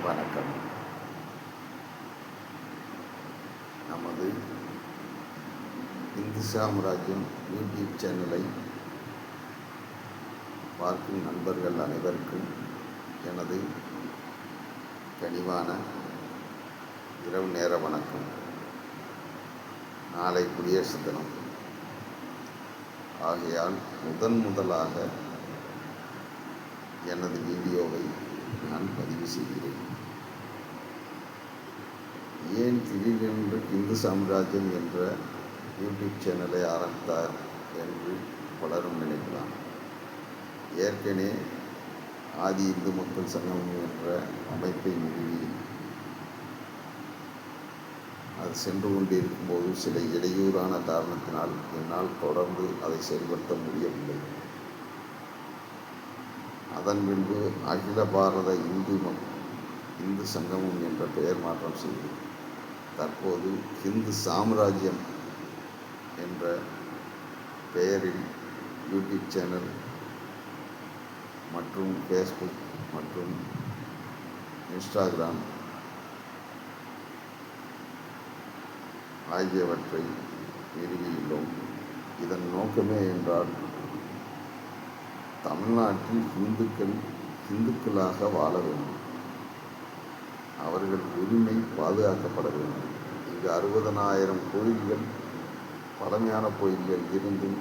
வணக்கம். நமது இந்து சாம்ராஜ்யம் யூடியூப் சேனலை பார்க்கும் நண்பர்கள் அனைவருக்கும் எனது கனிவான இரவு நேர வணக்கம். நாளை குடியரசு தினம் ஆகையால் முதலாக எனது வீடியோவை நான் பதிவு செய்கிறேன். ஏன் திடீரென்று இந்து சாம்ராஜ்யம் என்ற யூடியூப் சேனலை ஆரம்பித்தார் என்று பலரும் நினைக்கலாம். ஏற்கனவே ஆதி இந்து மக்கள் சங்கம் என்ற அமைப்பை நிறுவி அது சென்று கொண்டிருக்கும்போது சில இடையூறான காரணத்தினால் என்னால் தொடர்ந்து அதை செயல்படுத்த முடியவில்லை. அதன் பின்பு அகில பாரத இந்து சங்கமம் என்ற பெயர் மாற்றம் செய்து தற்போது இந்து சாம்ராஜ்யம் என்ற பெயரில் யூடியூப் சேனல் மற்றும் ஃபேஸ்புக் மற்றும் இன்ஸ்டாகிராம் ஆகியவற்றை நிறுவியுள்ளோம். இதன் நோக்கமே என்றால் தமிழ்நாட்டில் இந்துக்களாக வாழ வேண்டும், அவர்கள் உரிமை பாதுகாக்கப்பட வேண்டும். இங்கு 60,000 கோயில்கள், பழமையான கோயில்கள் இருந்தும்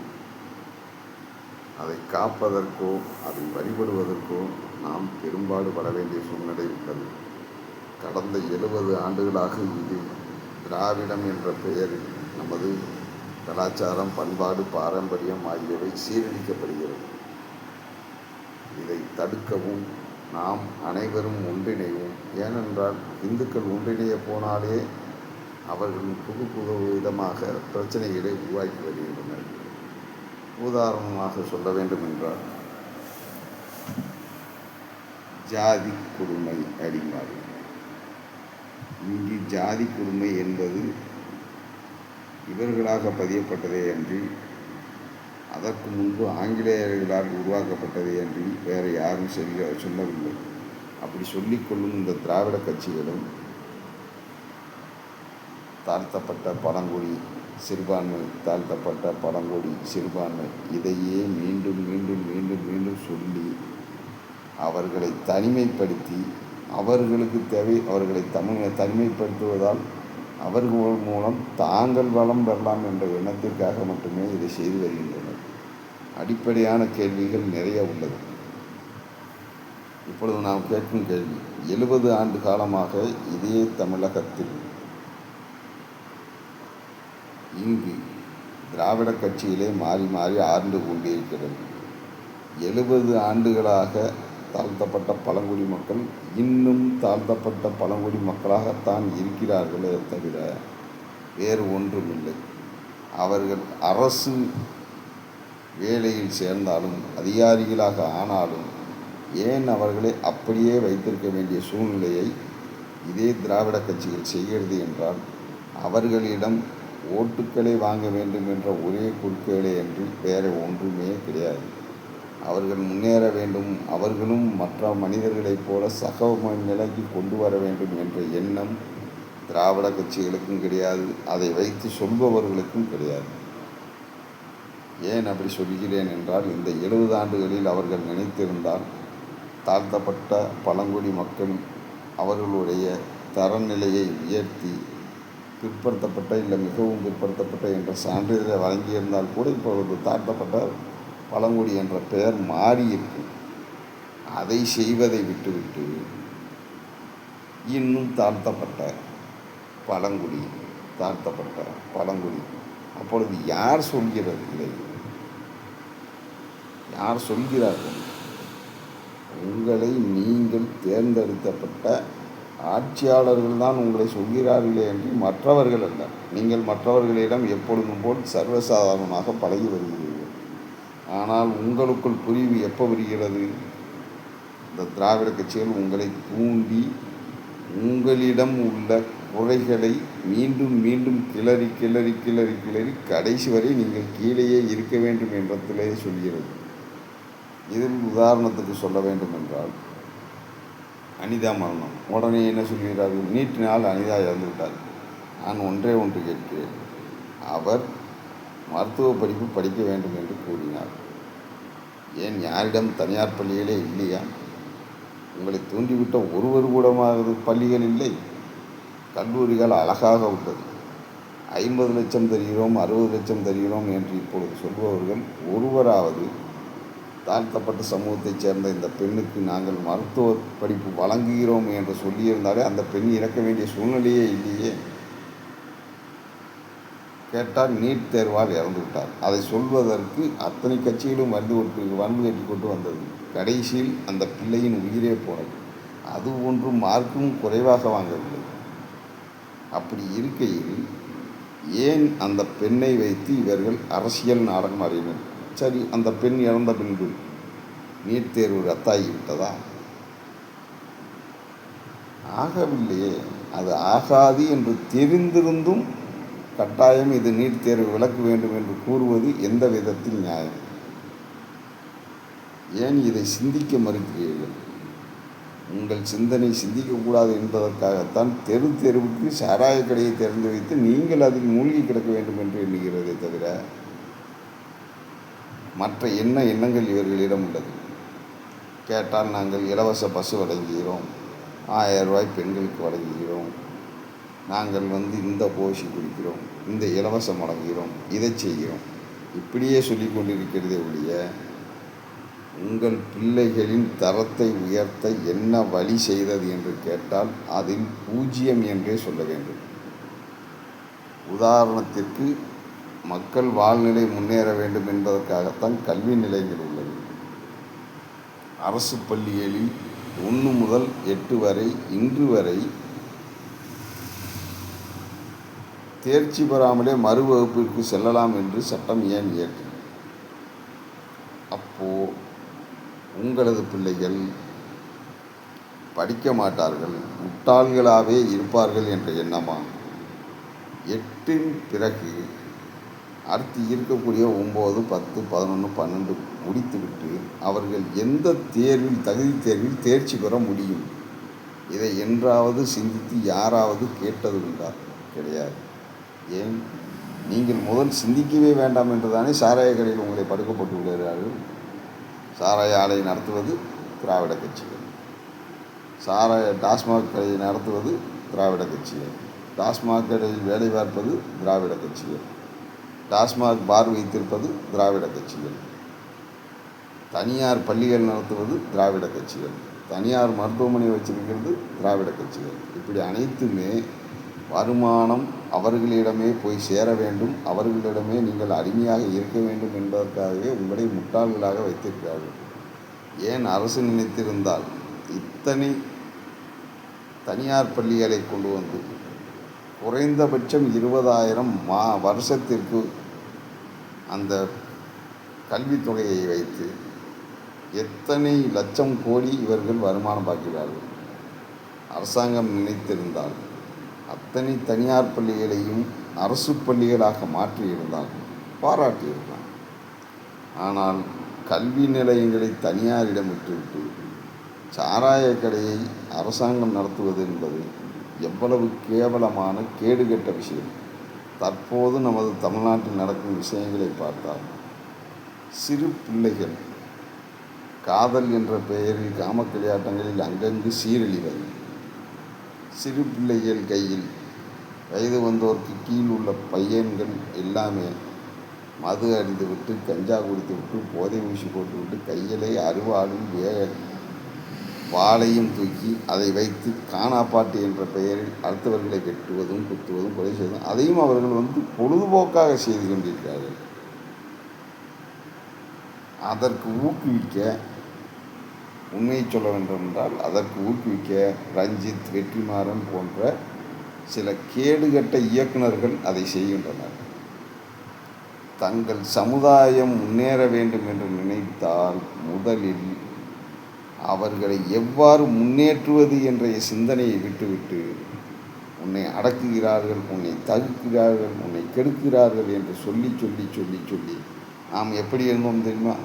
அதை காப்பதற்கோ அதை வழிபடுவதற்கோ நாம் பெரும்பாடுபட வேண்டிய சூழ்நிலை உள்ளது. கடந்த 70 ஆண்டுகளாக இது திராவிடம் என்ற பெயரில் நமது கலாச்சாரம், பண்பாடு, பாரம்பரியம் ஆகியவை சீரழிக்கப்படுகிறது. இதை தடுக்கவும் நாம் அனைவரும் ஒன்றிணைவோம். ஏனென்றால் இந்துக்கள் ஒன்றிணைய போனாலே அவர்கள் புது விதமாக பிரச்சனைகளை உருவாக்கி வருகின்றனர். உதாரணமாக சொல்ல வேண்டும் என்றால் ஜாதி கொடுமை அடிமாறு. இங்கு ஜாதி கொடுமை என்பது இவர்களாக பதியப்பட்டதே அன்றி அதற்கு முன்பு ஆங்கிலேயர்களால் உருவாக்கப்பட்டதே அன்றி வேறு யாரும் சொல்லவில்லை. அப்படி சொல்லிக்கொள்ளும் இந்த திராவிட கட்சிகளும் தாழ்த்தப்பட்ட பழங்குடி சிறுபான்மை, தாழ்த்தப்பட்ட பழங்குடி சிறுபான்மை இதையே மீண்டும் மீண்டும் மீண்டும் மீண்டும் சொல்லி அவர்களை தனிமைப்படுத்தி அவர்களுக்கு அவர்களை தனிமைப்படுத்துவதால் அவர்கள் மூலம் தாங்கள் வளம் பெறலாம் என்ற எண்ணத்திற்காக மட்டுமே இதை செய்து வருகின்றனர். அடிப்படையான கேள்விகள் நிறைய உள்ளது. இப்பொழுது நாம் கேட்கும் கேள்வி, 70 ஆண்டு காலமாக இதே தமிழகத்தில் இங்கு திராவிட கட்சியிலே மாறி மாறி ஆண்டு கொண்டிருக்கிறது. 70 ஆண்டுகளாக தாழ்த்தப்பட்ட பழங்குடி மக்கள் இன்னும் தாழ்த்தப்பட்ட பழங்குடி மக்களாகத்தான் இருக்கிறார்களே தவிர வேறு ஒன்றுமில்லை. அவர்கள் அரசு வேலையில் சேர்ந்தாலும் அதிகாரிகளாக ஆனாலும் ஏன் அவர்களை அப்படியே வைத்திருக்க வேண்டிய சூழ்நிலையை இதே திராவிட கட்சிகள் செய்கிறது என்றால் அவர்களிடம் ஓட்டுக்களை வாங்க வேண்டும் என்ற ஒரே குறிக்கோளே என்று வேறு ஒன்றுமே கிடையாது. அவர்கள் முன்னேற வேண்டும், அவர்களும் மற்ற மனிதர்களைப் போல சகம நிலைக்கு கொண்டு வர வேண்டும் என்ற எண்ணம் திராவிட கட்சிகளுக்கும் கிடையாது, அதை வைத்து சொல்பவர்களுக்கும் கிடையாது. ஏன் அப்படி சொல்கிறேன் என்றால் இந்த 70 ஆண்டுகளில் அவர்கள் நினைத்திருந்தால் தாழ்த்தப்பட்ட பழங்குடி மக்கள் அவர்களுடைய தரநிலையை உயர்த்தி பிற்படுத்தப்பட்ட இல்லை மிகவும் பிற்படுத்தப்பட்ட என்ற சான்றிதழை வழங்கியிருந்தால் கூட இப்பொழுது தாழ்த்தப்பட்ட பழங்குடி என்ற பெயர் மாறியிருக்கு. அதை செய்வதை விட்டுவிட்டு இன்னும் தாழ்த்தப்பட்ட பழங்குடி அப்பொழுது யார் சொல்கிறது? இல்லை, யார் சொல்கிறார்கள்? உங்களை நீங்கள் தேர்ந்தெடுக்கப்பட்ட ஆட்சியாளர்கள் தான் உங்களை சொல்கிறார்களே என்று மற்றவர்கள் அல்ல. நீங்கள் மற்றவர்களிடம் எப்பொழுதும் போல் சர்வசாதாரணமாக பழகி வருகிறீர்கள். ஆனால் உங்களுக்குள் புரிவு எப்போ வருகிறது? இந்த திராவிட கட்சிகள் உங்களை தூண்டி உங்களிடம் உள்ள குறைகளை மீண்டும் மீண்டும் கிளறி கடைசி வரை நீங்கள் கீழேயே இருக்க வேண்டும் என்றதிலே சொல்கிறது. இதில் உதாரணத்துக்கு சொல்ல வேண்டும் என்றால் அனிதா மரணம். உடனே என்ன சொல்கிறார்கள்? நீட்டினால் அனிதா இறந்து விட்டார். நான் ஒன்றே ஒன்று கேட்கிறேன். அவர் மருத்துவ படிப்பு படிக்க வேண்டும் என்று கூறினார். ஏன் யாரிடம் தனியார் பள்ளிகளே இல்லையா? உங்களை தூண்டிவிட்ட ஒருவர் கூடமாவது பள்ளிகள் இல்லை. கல்லூரிகள் அழகாக உள்ளது. 50 லட்சம் தருகிறோம், 60 லட்சம் தருகிறோம் என்று இப்பொழுது சொல்பவர்கள் ஒருவராவது தாழ்த்தப்பட்ட சமூகத்தைச் சேர்ந்த இந்த பெண்ணுக்கு நாங்கள் மருத்துவ படிப்பு வழங்குகிறோம் என்று சொல்லியிருந்தாலே அந்த பெண் இறக்க வேண்டிய சூழ்நிலையே இல்லையே. கேட்டால் நீட் தேர்வால் இறந்து விட்டார். அதை சொல்வதற்கு அத்தனை கட்சிகளும் வந்து கட்டி கொண்டு வந்தது. கடைசியில் அந்த பிள்ளையின் உயிரே போனது. அது ஒன்றும் மார்க்கும் குறைவாக வாங்கவில்லை. அப்படி இருக்கையில் ஏன் அந்த பெண்ணை வைத்து இவர்கள் அரசியல் நாடகம் ஆடினர்? சரி, அந்த பெண் இறந்த பின்பு நீட் தேர்வு ரத்தாகிவிட்டதா? ஆகவில்லையே. அது ஆகாது என்று தெரிந்திருந்தும் கட்டாயம் இது நீட் தேர்வு விலக்க வேண்டும் என்று கூறுவது எந்த விதத்தில் நியாயம்? ஏன் இதை சிந்திக்க மறுக்கிறீர்கள்? உங்கள் சிந்தனை சிந்திக்கக்கூடாது என்பதற்காகத்தான் தெருவுக்கு சாராய கடையை திறந்து வைத்து நீங்கள் அதில் மூழ்கி கிடக்க வேண்டும் என்று எண்ணுகிறதே தவிர மற்ற எண்ணங்கள் இவர்களிடம் உள்ளது. கேட்டால் நாங்கள் இலவச பஸ் வழங்குகிறோம், 1000 ரூபாய் பெண்களுக்கு வழங்குகிறோம், நாங்கள் இந்த போசி குடிக்கிறோம், இந்த இலவசம் வழங்குகிறோம், இதை செய்கிறோம், இப்படியே சொல்லி கொண்டிருக்கிறதே ஒழிய உங்கள் பிள்ளைகளின் தரத்தை உயர்த்த என்ன வழி செய்தது என்று கேட்டால் அதில் 0 என்றே சொல்ல வேண்டும். உதாரணத்திற்கு மக்கள் வாழ்நிலை முன்னேற வேண்டும் என்பதற்காகத்தான் கல்வி நிலையங்கள் உள்ளது. அரசு பள்ளிகளில் 1 முதல் 8 வரை இன்று வரை தேர்ச்சி பெறாமலே மறு வகுப்பிற்கு செல்லலாம் என்று சட்டம் ஏன் இயற்று? அப்போ உங்களது பிள்ளைகள் படிக்க மாட்டார்கள், முட்டாள்களாகவே இருப்பார்கள் என்ற எண்ணமா? 8ன் பிறகு அடுத்து இருக்கக்கூடிய 9, 10, 11, 12 முடித்துவிட்டு அவர்கள் எந்த தேர்வில் தகுதி தேர்வில் தேர்ச்சி பெற முடியும்? இதை என்றாவது சிந்தித்து யாராவது கேட்டது உண்டா? கிடையாது. ஏன்? நீங்கள் முதல் சிந்திக்கவே வேண்டாம் என்று தானே சாராய கடையில் உங்களை படுக்கப்பட்டு விடுகிறார்கள். சாராய ஆலை நடத்துவது திராவிட கட்சிகள், டாஸ்மாக் கடையை நடத்துவது திராவிட கட்சிகள், டாஸ்மாக் கடையில் வேலை பார்ப்பது திராவிட கட்சிகள், டாஸ்மாக் பார் வைத்திருப்பது திராவிட கட்சிகள், தனியார் பள்ளிகள் நடத்துவது திராவிட கட்சிகள், தனியார் மருத்துவமனை வச்சிருக்கிறது திராவிட கட்சிகள். இப்படி அனைத்துமே வருமானம் அவர்களிடமே போய் சேர வேண்டும், அவர்களிடமே நீங்கள் அடிமையாக இருக்க வேண்டும் என்பதற்காகவே உங்களை முட்டாள்களாக வைத்திருக்கிறார்கள். ஏன் அரசு நினைத்திருந்தால் இத்தனை தனியார் பள்ளிகளை கொண்டு வந்து குறைந்தபட்சம் 20,000 வருஷத்திற்கு அந்த கல்வித்தொகையை வைத்து எத்தனை லட்சம் கோடி இவர்கள் வருமானம் பார்க்கிறார்கள். அரசாங்கம் நினைத்திருந்தால் அத்தனை தனியார் பள்ளிகளையும் அரசு பள்ளிகளாக மாற்றியிருந்தால் பாராட்டியிருக்கலாம். ஆனால் கல்வி நிலையங்களை தனியாரிடம் விட்டுவிட்டு சாராய கடையை அரசாங்கம் நடத்துவது என்பது எவ்வளவு கேவலமான கேடுகெட்ட விஷயம். தற்போது நமது தமிழ்நாட்டில் நடக்கும் விஷயங்களை பார்த்தால் சிறு பிள்ளைகள் காதல் என்ற பெயரில் காமக்களியாட்டங்களில் அங்கங்கு சீரழிவது, சிறு பிள்ளைகள் கையில் வயது வந்தோருக்கு கீழ் உள்ள பையன்கள் எல்லாமே மது அடித்து விட்டு கஞ்சா குடித்து விட்டு போதை ஊசி போட்டுவிட்டு கையிலே அருவாளும் வாளையும் தூக்கி அதை வைத்து காணாப்பாட்டு என்ற பெயரில் அடுத்தவர்களை வெட்டுவதும் குத்துவதும் கொலை செய்வதும் அதையும் அவர்கள் பொழுதுபோக்காக செய்து கொண்டிருக்கிறார்கள். அதற்கு ஊக்குவிக்க, உண்மையை சொல்ல வேண்டும் என்றால் அதற்கு ஊக்குவிக்க ரஞ்சித், வெற்றிமாறன் போன்ற சில கேடுகட்ட இயக்குநர்கள் அதை செய்கின்றனர். தங்கள் சமுதாயம் முன்னேற வேண்டும் என்று நினைத்தால் முதலில் அவர்களை எவ்வாறு முன்னேற்றுவது என்ற சிந்தனையை விட்டுவிட்டு உன்னை அடக்குகிறார்கள், உன்னை தகுக்கிறார்கள், உன்னை கெடுக்கிறார்கள் என்று சொல்லி சொல்லி சொல்லி சொல்லி நாம் எப்படி இருந்தோம் தெரியுமா?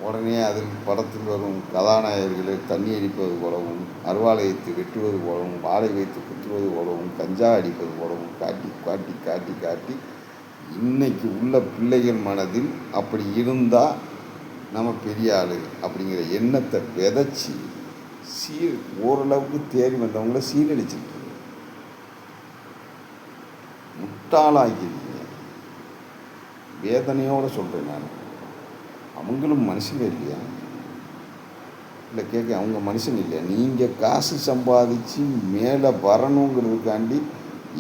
உடனே அதில் படத்தில் வரும் கதாநாயகர்களை தண்ணி அடிப்பது போலவும், அருவாளையத்தை வெட்டுவது போலவும், வாளை வைத்து குத்துவது போலவும், கஞ்சா அடிப்பது போலவும் காட்டி காட்டி காட்டி காட்டி இன்னைக்கு உள்ள பிள்ளைகள் மனதில் அப்படி இருந்தால் நம்ம பெரிய ஆள் அப்படிங்கிற எண்ணத்தை விதைச்சி ஓரளவுக்கு தேறி வந்தவங்கள சீரழிச்சிருக்கு, முட்டாளாக்கிருக்கீங்க. வேதனையோடு சொல்கிறேன் நான். அவங்களும் மனுஷங்க இல்லையா? இல்லை கேட்க, அவங்க மனுஷங்க இல்லையா? நீங்கள் காசு சம்பாதிச்சு மேலே வரணுங்கிறதுக்காண்டி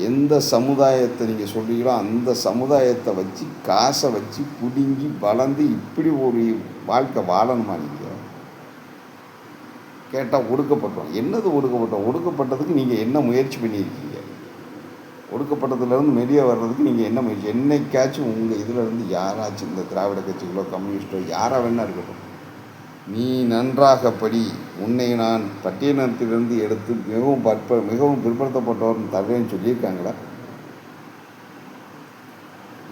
எந்த சமுதாயத்தை நீங்கள் சொல்கிறீங்களோ அந்த சமுதாயத்தை வச்சு காசை வச்சு பிடுங்கி வளர்ந்து இப்படி ஒரு வாழ்க்கை வாழணுமா? நீங்கள் கேட்டால் ஒடுக்கப்பட்டோம். என்னது ஒடுக்கப்பட்டோம்? ஒடுக்கப்பட்டதுக்கு நீங்கள் என்ன முயற்சி பண்ணியிருக்கீங்க? ஒடுக்கப்பட்டதுலேருந்து வெளியே வர்றதுக்கு நீங்கள் என்ன முயற்சி? என்னைக்காச்சும் உங்கள் இதிலேருந்து யாராச்சும் இந்த திராவிட கட்சிகளோ கம்யூனிஸ்டோ யாராக வேணா இருக்கட்டும், நீ நன்றாக படி, உன்னை நான் பட்டியலினத்திலிருந்து எடுத்து மிகவும் பிற்படுத்தப்பட்டவர் தருவேன்னு சொல்லியிருக்காங்களா?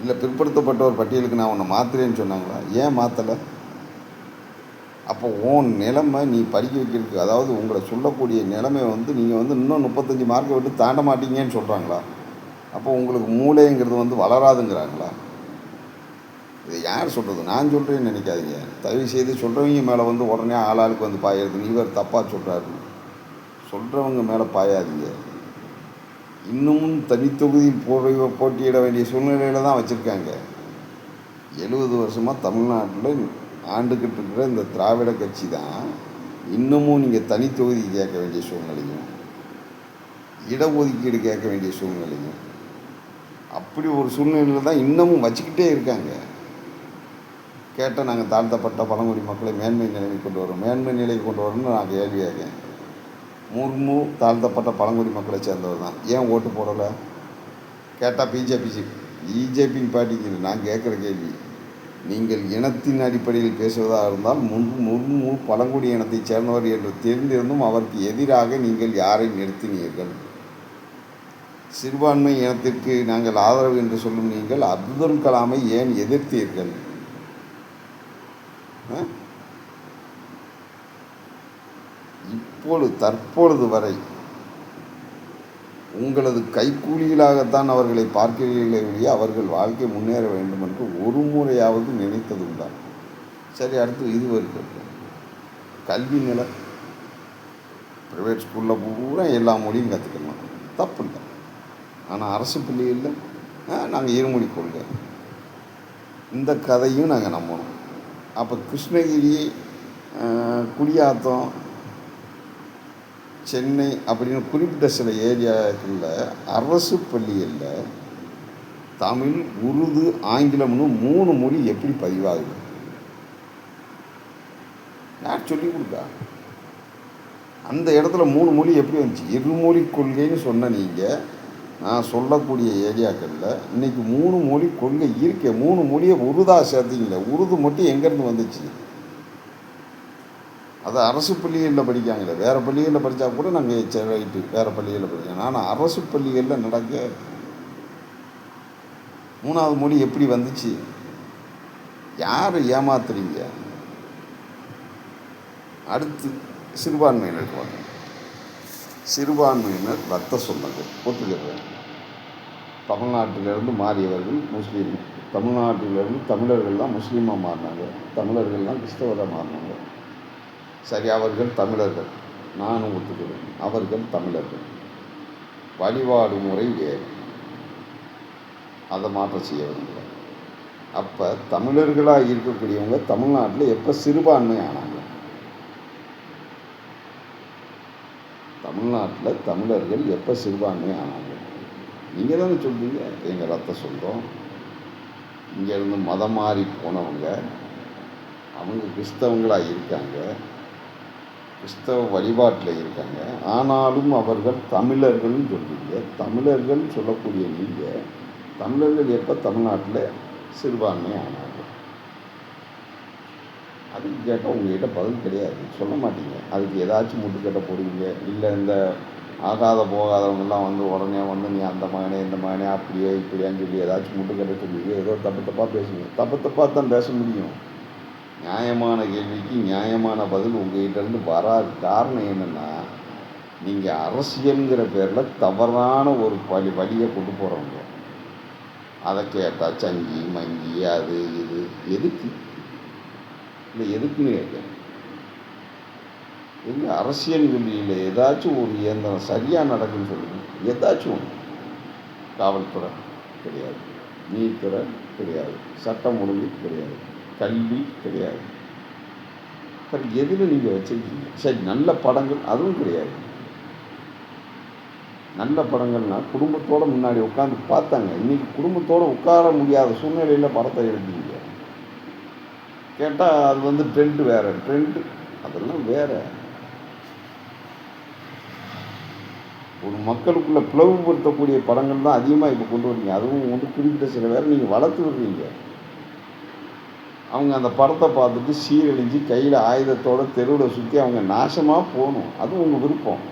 இல்லை பிற்படுத்தப்பட்டவர் பட்டியலுக்கு நான் உன்னை மாற்றுறேன்னு சொன்னாங்களா? ஏன் மாற்றலை? அப்போ உன் நிலைமை நீ படிக்க வைக்கிறதுக்கு, அதாவது உங்களை சொல்லக்கூடிய நிலைமை நீங்கள் இன்னும் 35 மார்க்கை விட்டு தாண்ட மாட்டீங்கன்னு சொல்கிறாங்களா? அப்போ உங்களுக்கு மூளைங்கிறது வளராதுங்கிறாங்களா? இதை யார் சொல்கிறது? நான் சொல்கிறேன்னு நினைக்காதீங்க. தயவு செய்து சொல்கிறவங்க மேலே உடனே ஆளாளுக்கு பாயாது, இவர் தப்பாக சொல்கிறாரு சொல்கிறவங்க மேலே பாயாதீங்க. இன்னமும் தனித்தொகுதியில் போட்டியிட வேண்டிய சூழ்நிலையில் தான் வச்சுருக்காங்க. 70 வருஷமாக தமிழ்நாட்டில் ஆண்டுக்கிட்டு இருக்கிற இந்த திராவிட கட்சி தான் இன்னமும் நீங்கள் தனித்தொகுதி கேட்க வேண்டிய சூழ்நிலையும், இடஒதுக்கீடு கேட்க வேண்டிய சூழ்நிலையும், அப்படி ஒரு சூழ்நிலையில் தான் இன்னமும் வச்சுக்கிட்டே இருக்காங்க. கேட்டால் நாங்கள் தாழ்த்தப்பட்ட பழங்குடி மக்களை மேன்மை நிலைக்கு கொண்டு வரோம், மேன்மை நிலைக்கு கொண்டு வரணும்னு நான் கேள்வி கேட்கேன். முர்மு தாழ்த்தப்பட்ட பழங்குடி மக்களை சேர்ந்தவர் தான், ஏன் ஓட்டு போடலை? கேட்டால் பிஜேபி பார்ட்டிக்கு நான் கேட்குற கேள்வி, நீங்கள் இனத்தின் அடிப்படையில் பேசுவதாக இருந்தால் முர்மு பழங்குடி இனத்தைச் சேர்ந்தவர் என்று தெரிந்திருந்தும் அவருக்கு எதிராக நீங்கள் யாரை நிறுத்தினீர்கள்? சிறுபான்மை இனத்திற்கு நாங்கள் ஆதரவு என்று சொல்லும் நீங்கள் அப்துல் கலாமை ஏன் எதிர்த்தீர்கள்? தற்பொழுது வரை உங்களது கைக்கூலிகளாகத்தான் அவர்களை பார்க்கிறீர்களே ஒழிய அவர்கள் வாழ்க்கை முன்னேற வேண்டும் என்று ஒரு முறையாவது நினைத்தது உண்டா? சரி, அடுத்து இது இருக்கிறது கல்வி நிலை. ப்ரைவேட் ஸ்கூலில் பூரா எல்லா மொழியும் கற்றுக்கலாம், தப்பு இல்லை. ஆனால் அரசு பள்ளிகளில் நாங்கள் இருமொழி கொள்கை, இந்த கதையும் நாங்கள் நம்பணும். அப்போ கிருஷ்ணகிரி, குடியாத்தம், சென்னை அப்படின்னு குறிப்பிட்ட சில ஏரியாக்களில் அரசு பள்ளிகளில் தமிழ், உருது, ஆங்கிலம்னு 3 மொழி எப்படி பதிவாகுது? யார் சொல்லிக் கொடுத்தா? அந்த இடத்துல 3 மொழி எப்படி வந்துச்சு? இருமொழி கொள்கைன்னு சொன்ன நீங்கள், நான் சொல்லக்கூடிய ஏரியாக்களில் இன்றைக்கி 3 மொழி கொள்கை இருக்கே. 3 மொழியை உருதாக சேர்த்திங்களே, உருது மட்டும் எங்கேருந்து வந்துச்சு? அது அரசு பள்ளிகளில் படிக்காங்களே, வேறு பள்ளிகளில் படித்தா கூட நாங்கள் ரைட்டு வேறு பள்ளிகளில் படிக்கணும். ஆனால் அரசு பள்ளிகளில் நடக்க 3வது மொழி எப்படி வந்துச்சு? யார் ஏமாத்துறீங்க? அடுத்து சிறுபான்மையினர் வாங்க. சிறுபான்மையினர் ரத்த சொந்தங்கள் ஒத்துக்கிறேன். தமிழ்நாட்டிலிருந்து மாறியவர்கள் முஸ்லீம், தமிழ்நாட்டிலிருந்து தமிழர்கள் தான் முஸ்லீமாக மாறினாங்க, தமிழர்கள் தான் கிறிஸ்தவராக மாறினாங்க. சரி, அவர்கள் தமிழர்கள், நானும் ஒத்துக்கிறேன், அவர்கள் தமிழர்கள். வழிபாடு முறை வேறு, அதை மாற்றம் செய்ய விரும்புகிறேன். அப்போ தமிழர்களாக இருக்கக்கூடியவங்க தமிழ்நாட்டில் எப்போ சிறுபான்மை ஆனாங்க? தமிழ்நாட்டில் தமிழர்கள் எப்போ சிறுபான்மை ஆனாங்க? நீங்கள் தானே சொல்கிறீங்க எங்கள் ரத்த சொந்தம். இங்கேருந்து மதம் மாறி போனவங்க அவங்க கிறிஸ்தவங்களாக இருக்காங்க, கிறிஸ்தவ வழிபாட்டில் இருக்காங்க. ஆனாலும் அவர்கள் தமிழர்கள்னு சொல்கிறீங்க. தமிழர்கள் சொல்லக்கூடிய நீங்கள் தமிழர்கள் எப்போ தமிழ்நாட்டில் சிறுபான்மை ஆனாங்க? அதுக்கு கேட்டால் உங்கள்கிட்ட பதில் கிடையாது, சொல்ல மாட்டீங்க. அதுக்கு ஏதாச்சும் முட்டுக்கட்டை போடுவீங்க. இல்லை இந்த ஆகாத போகாதவங்கெல்லாம் உடனே நீ அந்த மகனே இந்த மகனே அப்படியே இப்படியான்னு சொல்லி ஏதாச்சும் முட்டுக்கட்டை சொல்லுவீங்க. ஏதோ தப்பு தப்பாக பேசுவீங்க. தப்பு தப்பாக தான் பேச முடியும். நியாயமான கேள்விக்கு நியாயமான பதில் உங்ககிட்டேருந்து வராது. காரணம் என்னென்னா, நீங்கள் அரசியலுங்கிற பேரில் தவறான ஒரு வழியை கொண்டு போகிறவங்க. அதை கேட்டால் சங்கி மங்கி அது இது எதுக்கு இல்லை எதுக்குன்னு கேட்க. எங்க அரசியல் சொல்லியில் ஏதாச்சும் ஒரு இயந்திரம் சரியாக நடக்குன்னு சொல்லுங்கள். ஏதாச்சும் ஒன்று. காவல்துறை கிடையாது, நீதித்துறை கிடையாது, சட்டம் ஒழுங்கு கிடையாது, கல்வி கிடையாது. சரி, எதில் நீங்கள் வச்சுருக்கீங்க? சரி, நல்ல படங்கள் அதுவும் கிடையாது. நல்ல படங்கள்னால் குடும்பத்தோடு முன்னாடி உட்காந்து பார்த்தாங்க. இன்றைக்கி குடும்பத்தோடு உட்கார முடியாத சூழ்நிலையில் படத்தை எடுக்கிறீங்க. கேட்டால் அது வந்து ட்ரெண்டு வேறு, ட்ரெண்டு அதெல்லாம் வேறு. ஒரு மக்களுக்குள்ளே பிளவுபடுத்தக்கூடிய படங்கள் தான் அதிகமாக இப்போ கொண்டு வரீங்க. அதுவும் வந்து குறிப்பிட்ட சில பேர் நீங்கள் வளர்த்து விடுறீங்க. அவங்க அந்த படத்தை பார்த்துட்டு சீரழிஞ்சு கையில் ஆயுதத்தோடு தெருவில் சுற்றி அவங்க நாசமாக போகணும். அதுவும் உங்கள் விருப்பம்.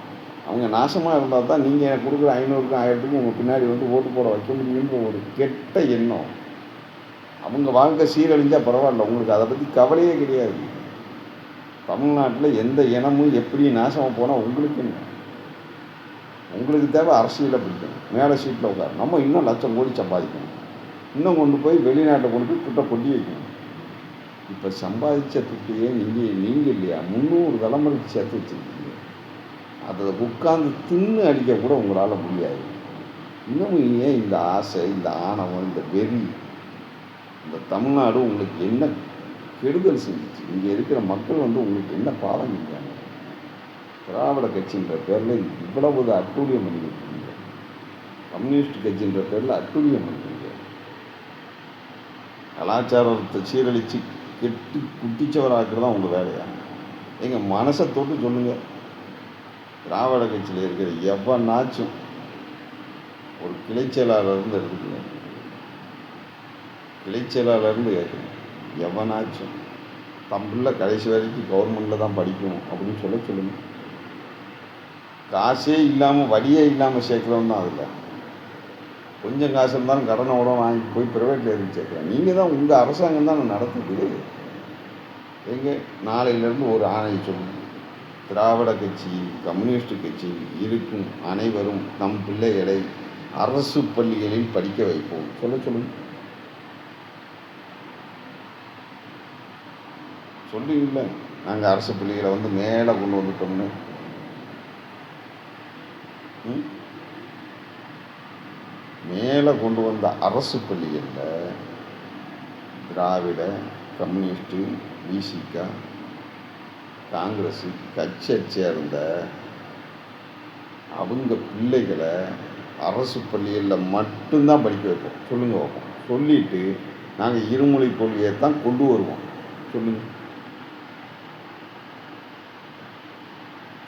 அவங்க நாசமாக இருந்தால் தான் நீங்கள் எனக்கு கொடுக்குற 500க்கும் 1000க்கும் உங்கள் பின்னாடி வந்து ஓட்டு போட வைக்க முடியுன்ற ஒரு கெட்ட எண்ணம். அவங்க வாழ்க்கை சீரழிஞ்சால் பரவாயில்ல, உங்களுக்கு அதை பற்றி கவலையே கிடையாது. தமிழ்நாட்டில் எந்த இனமும் எப்படி நாசமாக போனால் உங்களுக்கு என்ன? உங்களுக்கு தேவை அரசியலை பிடிக்கணும், மேலே சீட்டில் உட்கார. நம்ம இன்னும் லட்சம் கோடி சம்பாதிக்கணும், இன்னும் கொண்டு போய் வெளிநாட்டை கொண்டு போய் துட்டை கொட்டி வைக்கணும். இப்போ சம்பாதிச்ச துட்டையே நீங்கள் இல்லையா 300 தலைமுறைக்கு சேர்த்து வச்சுருக்கீங்க. அதை உட்காந்து தின்னு அடிக்க கூட உங்களால் முடியாது. இன்னமும் ஏன் இந்த ஆசை, இந்த ஆணவம், இந்த வெறி? இந்த தமிழ்நாடு உங்களுக்கு என்ன கெடுதல் செஞ்சிச்சு? இங்கே இருக்கிற மக்கள் வந்து உங்களுக்கு என்ன பாவம் செஞ்சாங்க? திராவிட கட்சின்ற பேரில் இவ்வளவு அட்டூழியம் பண்ணிக்கிட்டு, கம்யூனிஸ்ட் கட்சின்ற பேரில் அட்டூழியம் பண்ணுறீங்க. கலாச்சாரத்தை சீரழித்து கெட்டு குட்டிச்சவராக்குறது தான் உங்கள் வேலையா? எங்கள் மனசை தொட்டு சொல்லுங்கள். திராவிட கட்சியில் இருக்கிற எவனாச்சும் ஒரு கிளைச்செயலாளர்ந்து எடுத்துக்கணும், கிளைச்செயலாளர்ந்து கேட்கணும். எவனாச்சும் தம்பிள்ள கடைசி வரைக்கும் கவர்மெண்ட்டில் தான் படிக்கணும் அப்படின்னு சொல்லுங்கள். காசே இல்லாமல் வழியே இல்லாமல் சேர்க்குறோம் தான். அதில் கொஞ்சம் காசு இருந்தாலும் கடனை உடனே வாங்கி போய் ப்ரைவேட்டில் எதுவும் சேர்க்குறேன். நீங்கள் தான், உங்கள் அரசாங்கம் தான் நடத்துது. எங்கே நாளையிலேருந்து ஒரு ஆணையை சொல்லுங்கள். திராவிட கட்சியில் கம்யூனிஸ்ட் கட்சியில் இருக்கும் அனைவரும் நம் பிள்ளைகளை அரசு பள்ளிகளில் படிக்க வைப்போம் சொல்லுங்கள். சொல்லுவீங்கள, நாங்கள் அரசு பள்ளிகளை வந்து மேலே கொண்டு வந்துட்டோம்னு. மேலே கொண்டு வந்த அரசு பள்ளிகளில் திராவிட, கம்யூனிஸ்ட்டு, விசிகா, காங்கிரஸ் கட்சியை சேர்ந்த அவங்க பிள்ளைகளை அரசு பள்ளிகளில் மட்டும்தான் படிக்க வைப்போம் சொல்லுங்கள் வைப்போம். சொல்லிவிட்டு நாங்கள் இருமொழி கொள்கையை தான் கொண்டு வருவோம் சொல்லுங்கள்.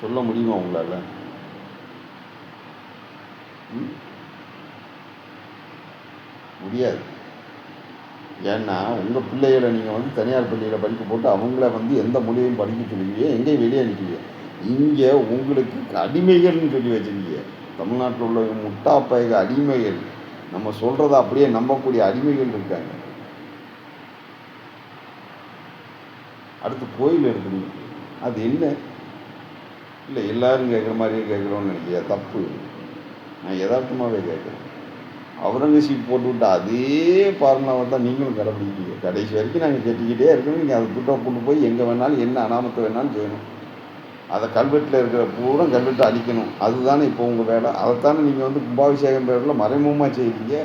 சொல்ல முடியுமா உங்களால்? முடியாது. ஏன்னா உங்கள் பிள்ளைகளை நீங்கள் வந்து தனியார் பள்ளியில் படிக்க போட்டு அவங்கள வந்து எந்த மொழியையும் படிக்க சொல்லுவீங்க, எங்கேயும் வெளியே அனுப்புவீங்க. இங்கே உங்களுக்கு அடிமைகள்னு சொல்லி வச்சுருக்கீங்க. தமிழ்நாட்டில் உள்ள முட்டாப்பயக அடிமைகள், நம்ம சொல்கிறத அப்படியே நம்பக்கூடிய அடிமைகள் இருக்காங்க. அடுத்து கோயில் எடுத்துங்க, அது என்ன? இல்லை எல்லாரும் கேட்குற மாதிரியே கேட்குறோன்னு நினைக்கிறியா? தப்பு. நான் யதார்த்தமாகவே கேட்குறேன். அவுரங்கசீப் போட்டு விட்டு அதே ஃபார்முலாவை தான் நீங்களும் கடைப்பிடிக்கிறீங்க. கடைசி வரைக்கும் நாங்கள் கேட்டுக்கிட்டே இருக்கணும். நீங்கள் அதை துட்டை கொண்டு போய் எங்கே வேணாலும் என்ன அனாமத்தை வேணாலும் செய்யணும். அதை கல்வெட்டில் இருக்கிற பூரா கல்வெட்டை அழிக்கணும். அதுதானே இப்போ உங்கள் வேலை. அதைத்தானே நீங்கள் வந்து கும்பாபிஷேகம் பேரில் மறைமுகமாக செய்கிறீங்க.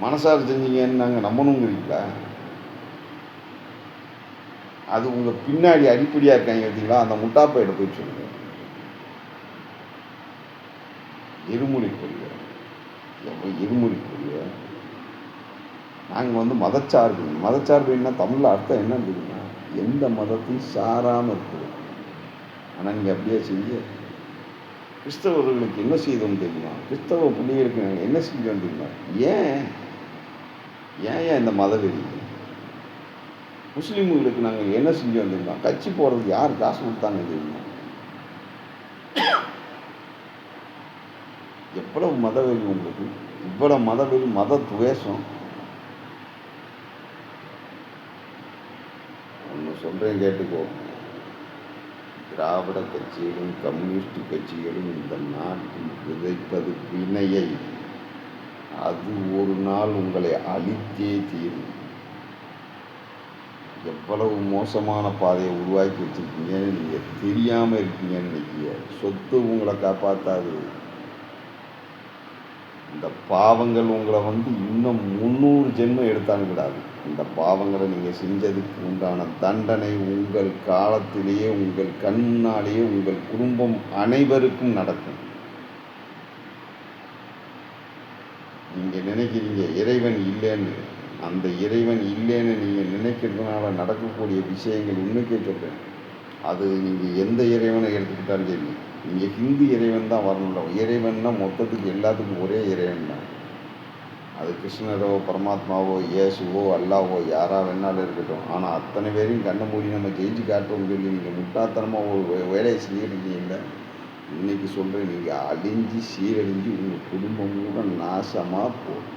மனசார செஞ்சீங்கன்னு நாங்கள் நம்பணுங்கிறீங்களா? அது உங்கள் பின்னாடி அடிப்படையாக இருக்காங்க பார்த்தீங்களா? அந்த முட்டாப்பையிட போய் சொல்லுங்கள். இருமொழி கொள்கை, இருமொழி கொள்கை. நாங்கள் வந்து மதச்சார்பு என்ன? தமிழில் அர்த்தம் என்னன்னு தெரியுமா? எந்த மதத்தையும் சாராமல் இருக்குது. ஆனால் நீங்கள் அப்படியே செய்ய. கிறிஸ்தவர்களுக்கு என்ன செய்தோம் தெரியுமா? கிறிஸ்தவ பிள்ளைகளுக்கு நாங்கள் என்ன செஞ்சோம் தெரியுமா? ஏன் இந்த மதவெறி? முஸ்லீம்களுக்கு நாங்கள் என்ன செஞ்சோம் தெரியுமா? கட்சி போகிறதுக்கு யார் காசு கொடுத்தாங்க தெரியுமா? எவ்வளவு மதவெறி உங்களுக்கு, இவ்வளவு மதவெறி, மத துவேஷம். சொல்கிறேன் கேட்டுக்கோ. திராவிட கட்சிகளும் கம்யூனிஸ்ட் கட்சிகளும் இந்த நாட்டில் விதைப்பது வினையை. அது ஒரு நாள் உங்களை அழித்தே தீரும். எவ்வளவு மோசமான பாதையை உருவாக்கி வச்சுருக்கீங்கன்னு நீங்கள் தெரியாமல் இருக்கீங்கன்னு நினைக்கிய. சொத்து உங்களை காப்பாற்றாது. இந்த பாவங்கள் உங்களை இன்னும் 300 ஜென்மம் எடுத்தாலும் விடாது. இந்த பாவங்களை நீங்கள் செஞ்சதுக்கு உண்டான தண்டனை உங்கள் காலத்திலேயே, உங்கள் கண்ணாலேயே, உங்கள் குடும்பம் அனைவருக்கும் நடக்கும். நீங்கள் நினைக்கிறீங்க இறைவன் இல்லைன்னு. அந்த இறைவன் இல்லைன்னு நீங்கள் நினைக்கிறதுனால நடக்கக்கூடிய விஷயங்கள் இன்னைக்கே சொல்கிறேன். அது நீங்கள் எந்த இறைவனை எடுத்துக்கிட்டாலும் சரி. நீங்கள் ஹிந்து இறைவன் தான் வரணும். இறைவன்னா மொத்தத்துக்கு எல்லாத்துக்கும் ஒரே இறைவன் தான். அது கிருஷ்ணரோ, பரமாத்மாவோ, இயேசுவோ, அல்லாவோ, யாராக வேணாலும் இருக்கட்டும். ஆனால் அத்தனை பேரையும் கண்ணை மூடி நம்ம ஜெயிச்சு காட்டுறோம்னு சொல்லி நீங்கள் முட்டாத்தனமாக ஒரு வேலையை செய்யறீங்கல்ல. இன்றைக்கி சொல்கிறேன், நீங்கள் அழிஞ்சு சீரழிஞ்சு உங்கள் குடும்பம் கூட நாசமாக போகும்.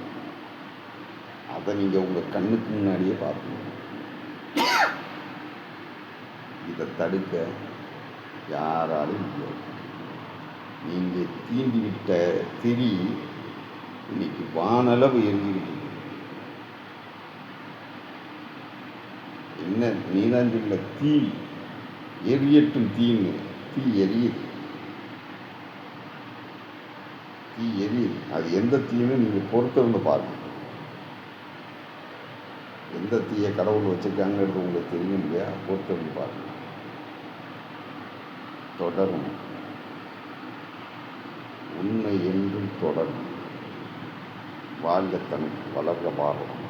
அதை நீங்கள் உங்கள் கண்ணுக்கு முன்னாடியே பார்க்கணும். இதை தடுக்க யாராலும் முடியாது. நீங்கள் தீண்டி விட்ட திரி இன்னைக்கு வானளவு எரிஞ்சுக்கிட்டு. என்ன நீதான் சொல்ல, தீ எரியட்டும். தீன்னு தீ எரியுது. தீ எரியுது. அது எந்த தீன்னு நீங்கள் பொறுத்திருந்து பாருங்க. எந்த தீயை கடவுள் வச்சுருக்காங்கிறது உங்களுக்கு தெரியும் இல்லையா? பொறுத்திருந்து பாருங்க. தொடரும். உண்மை என்றும் தொடரும். வாழ்க தமிழ், வளர்க பாரதம்.